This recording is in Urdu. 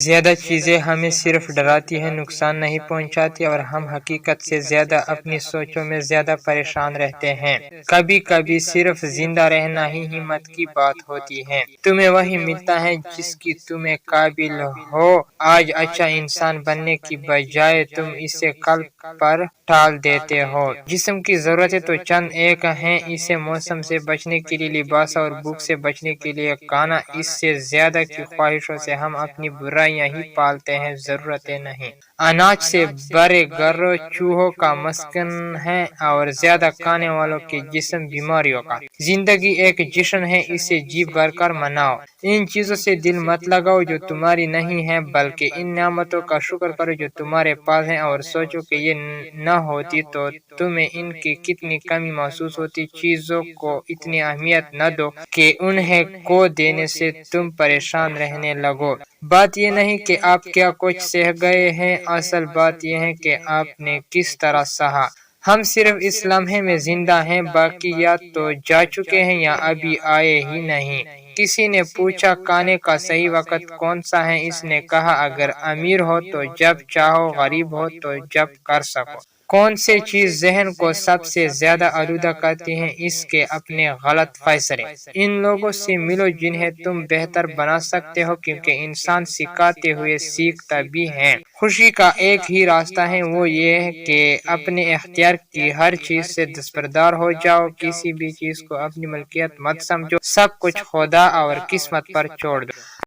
زیادہ چیزیں ہمیں صرف ڈراتی ہیں، نقصان نہیں پہنچاتی، اور ہم حقیقت سے زیادہ اپنی سوچوں میں زیادہ پریشان رہتے ہیں۔ کبھی کبھی صرف زندہ رہنا ہی ہمت کی بات ہوتی ہے۔ تمہیں وہی ملتا ہے جس کی تمہیں قابل ہو۔ آج اچھا انسان بننے کی بجائے تم اسے کل پر ٹال دیتے ہو۔ جسم کی ضرورتیں تو چند ایک ہیں، اسے موسم سے بچنے کے لیے لباس اور بھوک سے بچنے کے لیے کھانا، اس سے زیادہ کی خواہشوں سے ہم اپنی برائیاں ہی پالتے ہیں، ضرورتیں نہیں۔ اناج سے بھرے گھر چوہوں کا مسکن ہے اور زیادہ کھانے والوں کے جسم بیماریوں کا۔ زندگی ایک جشن ہے، اسے جی بھر کر مناؤ۔ ان چیزوں سے دل مت لگاؤ جو تمہاری نہیں ہیں، بلکہ ان نعمتوں کا شکر کرو جو تمہارے پاس ہیں، اور سوچو کہ یہ نہ ہوتی تو تمہیں ان کی کتنی کمی محسوس ہوتی۔ چیزوں کو اتنی اہمیت نہ دو کہ انہیں کھو دینے سے تم پریشان رہنے لگو۔ بات یہ نہیں کہ آپ کیا کچھ سہ گئے ہیں، اصل بات یہ ہے کہ آپ نے کس طرح سہا۔ ہم صرف اس لمحے میں زندہ ہیں، باقی یا تو جا چکے ہیں یا ابھی آئے ہی نہیں۔ کسی نے پوچھا کھانے کا صحیح وقت کون سا ہے؟ اس نے کہا اگر امیر ہو تو جب چاہو، غریب ہو تو جب کر سکو۔ کون سی چیز ذہن کو سب سے زیادہ آلودہ کرتی ہے؟ اس کے اپنے غلط فیصلے۔ ان لوگوں سے ملو جنہیں تم بہتر بنا سکتے ہو، کیونکہ انسان سکھاتے ہوئے سیکھتا بھی ہے۔ خوشی کا ایک ہی راستہ ہے، وہ یہ ہے کہ اپنے اختیار کی ہر چیز سے دستبردار ہو جاؤ۔ کسی بھی چیز کو اپنی ملکیت مت سمجھو، سب کچھ خدا اور قسمت پر چھوڑ دو۔